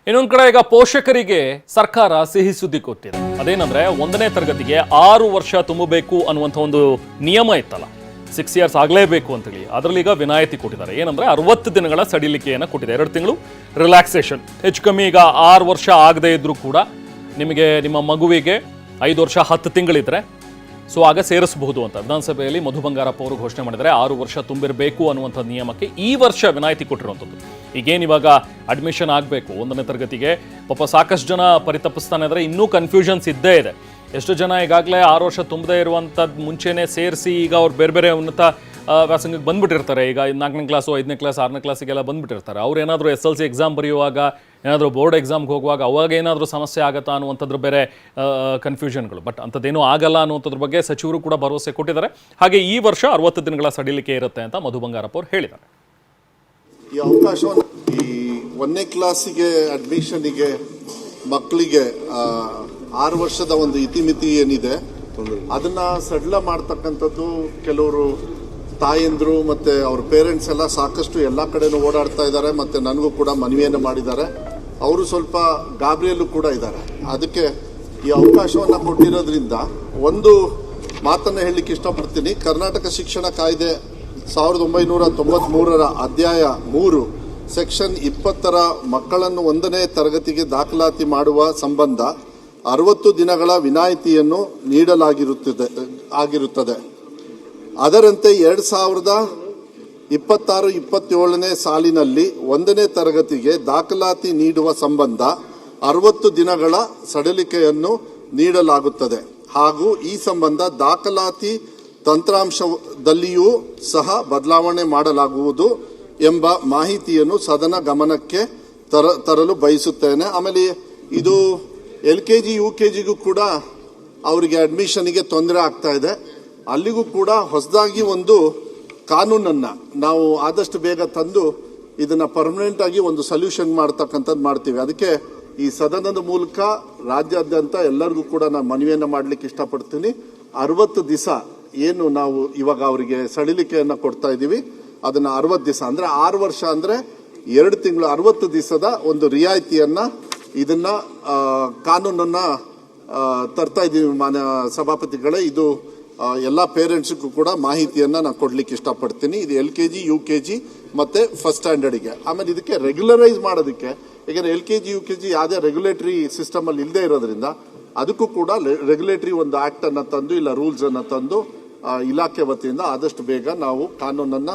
ಇನ್ನೊಂದು ಕಡೆ ಈಗ ಪೋಷಕರಿಗೆ ಸರ್ಕಾರ ಸಿಹಿ ಸುದ್ದಿ ಕೊಟ್ಟಿದೆ. ಅದೇನಂದ್ರೆ 1ನೇ ತರಗತಿಗೆ 6 ವರ್ಷ ತುಂಬಬೇಕು ಅನ್ನುವಂಥ ಒಂದು ನಿಯಮ ಇತ್ತಲ್ಲ, 6 ಇಯರ್ಸ್ ಆಗಲೇಬೇಕು ಅಂತೇಳಿ. ಅದರಲ್ಲಿ ಈಗ ವಿನಾಯಿತಿ ಕೊಟ್ಟಿದ್ದಾರೆ. ಏನಂದ್ರೆ 60 ದಿನಗಳ ಸಡಿಲಿಕೆಯನ್ನು ಕೊಟ್ಟಿದೆ. 2 ತಿಂಗಳು ರಿಲ್ಯಾಕ್ಸೇಷನ್. ಹೆಚ್ಚು ಕಮ್ಮಿ ಈಗ 6 ವರ್ಷ ಆಗದೇ ಇದ್ರೂ ಕೂಡ ನಿಮಗೆ ನಿಮ್ಮ ಮಗುವಿಗೆ 5 ವರ್ಷ 10 ತಿಂಗಳಿದ್ರೆ ಸೊ ಆಗ ಸೇರಿಸಬಹುದು ಅಂತ ವಿಧಾನಸಭೆಯಲ್ಲಿ ಮಧು ಬಂಗಾರಪ್ಪ ಅವರು ಘೋಷಣೆ ಮಾಡಿದರೆ 6 ವರ್ಷ ತುಂಬಿರಬೇಕು ಅನ್ನುವಂಥ ನಿಯಮಕ್ಕೆ ಈ ವರ್ಷ ವಿನಾಯಿತಿ ಕೊಟ್ಟಿರುವಂಥದ್ದು. ಈಗೇನಿವಾಗ ಅಡ್ಮಿಷನ್ ಆಗಬೇಕು 1ನೇ ತರಗತಿಗೆ, ಪಾಪ ಸಾಕಷ್ಟು ಜನ ಪರಿತಪಿಸ್ತಾನೆ ಇದ್ದಾರೆ. ಇನ್ನೂ ಕನ್ಫ್ಯೂಷನ್ಸ್ ಇದ್ದೇ ಇದೆ. ಎಷ್ಟು ಜನ ಈಗಾಗಲೇ 6 ವರ್ಷ ತುಂಬದೇ ಇರುವಂಥದ್ದು ಮುಂಚೆನೇ ಸೇರಿಸಿ ಈಗ ಅವ್ರು ಬೇರೆ ಬೇರೆ ಉನ್ನತ ವ್ಯಾಸಂಗಕ್ಕೆ ಬಂದುಬಿಟ್ಟಿರ್ತಾರೆ. ಈಗ 4ನೇ ಕ್ಲಾಸು 5ನೇ ಕ್ಲಾಸ್ 6ನೇ ಕ್ಲಾಸಿಗೆಲ್ಲ ಬಂದುಬಿಟ್ಟಿರ್ತಾರೆ. ಅವ್ರು ಏನಾದರೂ SLC ಎಕ್ಸಾಮ್ ಬರೆಯುವಾಗ, ಏನಾದರೂ ಬೋರ್ಡ್ ಎಕ್ಸಾಮ್ಗೆ ಹೋಗುವಾಗ ಅವಾಗ ಏನಾದರೂ ಸಮಸ್ಯೆ ಆಗುತ್ತಾ ಅನ್ನುವಂಥದ್ರ ಬೇರೆ ಕನ್ಫ್ಯೂಷನ್ಗಳು. ಬಟ್ ಅಂಥದ್ದೇನೂ ಆಗಲ್ಲ ಅನ್ನುವಂಥದ್ರ ಬಗ್ಗೆ ಸಚಿವರು ಕೂಡ ಭರವಸೆ ಕೊಟ್ಟಿದ್ದಾರೆ. ಹಾಗೆ ಈ ವರ್ಷ 60 ದಿನಗಳ ಸಡಿಲಿಕೆ ಇರುತ್ತೆ ಅಂತ ಮಧು ಬಂಗಾರಪ್ಪ ಅವರು ಹೇಳಿದ್ದಾರೆ. ಈ ಅವಕಾಶವನ್ನು ಈ 1ನೇ ಕ್ಲಾಸಿಗೆ ಅಡ್ಮಿಷನ್ಗೆ ಮಕ್ಕಳಿಗೆ 6 ವರ್ಷದ ಒಂದು ಇತಿಮಿತಿ ಏನಿದೆ ಅದನ್ನ ಸಡಿಲ ಮಾಡ್ತಕ್ಕಂಥದ್ದು ಕೆಲವರು ತಾಯಂದ್ರು ಮತ್ತೆ ಅವ್ರ ಪೇರೆಂಟ್ಸ್ ಎಲ್ಲ ಸಾಕಷ್ಟು ಎಲ್ಲ ಕಡೆನೂ ಓಡಾಡ್ತಾ ಇದ್ದಾರೆ. ಮತ್ತೆ ನನಗೂ ಕೂಡ ಮನವಿಯನ್ನು ಮಾಡಿದ್ದಾರೆ. ಅವರು ಸ್ವಲ್ಪ ಗಾಬರಿಯಲ್ಲೂ ಕೂಡ ಇದ್ದಾರೆ. ಅದಕ್ಕೆ ಈ ಅವಕಾಶವನ್ನು ಕೊಟ್ಟಿರೋದ್ರಿಂದ ಒಂದು ಮಾತನ್ನು ಹೇಳಲಿಕ್ಕೆ ಇಷ್ಟಪಡ್ತೀನಿ. ಕರ್ನಾಟಕ ಶಿಕ್ಷಣ ಕಾಯ್ದೆ 1993ರ ಅಧ್ಯಾಯ 3 ಸೆಕ್ಷನ್ 20ರ ಮಕ್ಕಳನ್ನು 1ನೇ ತರಗತಿಗೆ ದಾಖಲಾತಿ ಮಾಡುವ ಸಂಬಂಧ 60 ದಿನಗಳ ವಿನಾಯಿತಿಯನ್ನು ನೀಡಲಾಗಿರುತ್ತದೆ. ಅದರಂತೆ 2026-27ನೇ ಸಾಲಿನಲ್ಲಿ 1ನೇ ತರಗತಿಗೆ ದಾಖಲಾತಿ ನೀಡುವ ಸಂಬಂಧ 60 ದಿನಗಳ ಸಡಿಲಿಕೆಯನ್ನು ನೀಡಲಾಗುತ್ತದೆ. ಹಾಗೂ ಈ ಸಂಬಂಧ ದಾಖಲಾತಿ ತಂತ್ರಾಂಶದಲ್ಲಿಯೂ ಸಹ ಬದಲಾವಣೆ ಮಾಡಲಾಗುವುದು ಎಂಬ ಮಾಹಿತಿಯನ್ನು ಸದನ ಗಮನಕ್ಕೆ ತರಲು ಬಯಸುತ್ತೇನೆ. ಆಮೇಲೆ ಇದು LKG UKGಗೂ ಕೂಡ ಅವರಿಗೆ ಅಡ್ಮಿಷನ್ಗೆ ತೊಂದರೆ ಆಗ್ತಾ ಇದೆ. ಅಲ್ಲಿಗೂ ಕೂಡ ಹೊಸದಾಗಿ ಒಂದು ಕಾನೂನನ್ನ ನಾವು ಆದಷ್ಟು ಬೇಗ ತಂದು ಇದನ್ನ ಪರ್ಮನೆಂಟ್ ಆಗಿ ಒಂದು ಸೊಲ್ಯೂಷನ್ ಮಾಡ್ತಕ್ಕಂಥದ್ದು ಮಾಡ್ತೀವಿ. ಅದಕ್ಕೆ ಈ ಸದನದ ಮೂಲಕ ರಾಜ್ಯಾದ್ಯಂತ ಎಲ್ಲರಿಗೂ ಕೂಡ ನಾನು ಮನವಿಯನ್ನು ಮಾಡಲಿಕ್ಕೆ ಇಷ್ಟಪಡ್ತೀನಿ. 60 ದಿವಸ ಏನು ನಾವು ಇವಾಗ ಅವರಿಗೆ ಸಡಿಲಿಕೆಯನ್ನ ಕೊಡ್ತಾ ಇದ್ದೀವಿ ಅದನ್ನ 60 ದಿವಸ ಅಂದ್ರೆ 6 ವರ್ಷ ಅಂದ್ರೆ 2 ತಿಂಗಳು 60 ದಿವಸದ ಒಂದು ರಿಯಾಯಿತಿಯನ್ನ ಇದನ್ನ ಕಾನೂನನ್ನ ತರ್ತಾ ಇದ್ದೀವಿ ಮಾನ್ಯ ಸಭಾಪತಿಗಳೇ. ಇದು ಎಲ್ಲ ಪೇರೆಂಟ್ಸ್ಗೂ ಕೂಡ ಮಾಹಿತಿಯನ್ನ ನಾನು ಕೊಡ್ಲಿಕ್ಕೆ ಇಷ್ಟಪಡ್ತೀನಿ. ಇದು LKG UKG ಮತ್ತೆ ಫಸ್ಟ್ ಸ್ಟ್ಯಾಂಡರ್ಡ್ಗೆ. ಆಮೇಲೆ ಇದಕ್ಕೆ ರೆಗ್ಯುಲರೈಸ್ ಮಾಡೋದಕ್ಕೆ, ಯಾಕಂದ್ರೆ LKG UKG ಯಾವುದೇ ರೆಗ್ಯುಲೇಟರಿ ಸಿಸ್ಟಮ್ ಅಲ್ಲಿ ಇಲ್ಲದೆ ಇರೋದ್ರಿಂದ ಅದಕ್ಕೂ ಕೂಡ ರೆಗ್ಯುಲೇಟರಿ ಒಂದು ಆಕ್ಟ್ ಅನ್ನ ತಂದು ಇಲ್ಲ ರೂಲ್ಸ್ ಅನ್ನ ತಂದು ಇಲಾಖೆ ವತಿಯಿಂದ ಆದಷ್ಟು ಬೇಗ ನಾವು ಕಾನೂನನ್ನ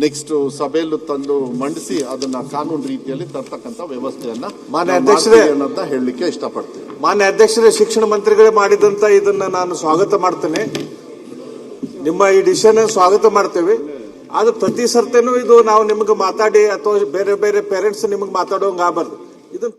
ನೆಕ್ಸ್ಟ್ ಸಭೆಯಲ್ಲೂ ತಂದು ಮಂಡಿಸಿ ಅದನ್ನ ಕಾನೂನು ರೀತಿಯಲ್ಲಿ ತರ್ತಕ್ಕಂಥ ವ್ಯವಸ್ಥೆಯನ್ನ ಮಾನ್ಯ ಅಧ್ಯಕ್ಷರೇ ಅಂತ ಹೇಳಲಿಕ್ಕೆ ಇಷ್ಟಪಡ್ತೀನಿ. ಮಾನ್ಯ ಅಧ್ಯಕ್ಷರೇ, ಶಿಕ್ಷಣ ಮಂತ್ರಿಗಳೇ ಮಾಡಿದಂತ ಇದನ್ನ ನಾನು ಸ್ವಾಗತ ಮಾಡ್ತೇನೆ. ನಿಮ್ಮ ಈ ಡಿಸಿಷನ್ ಸ್ವಾಗತ ಮಾಡ್ತೇವೆ. ಆದ್ರೆ ಪ್ರತಿ ಸರ್ತಿನೂ ಇದು ನಾವು ನಿಮ್ಗೆ ಮಾತಾಡಿ ಅಥವಾ ಬೇರೆ ಬೇರೆ ಪೇರೆಂಟ್ಸ್ ನಿಮ್ಗೆ ಮಾತಾಡೋಂಗ ಆಗಬಾರ್ದು. ಇದನ್ನ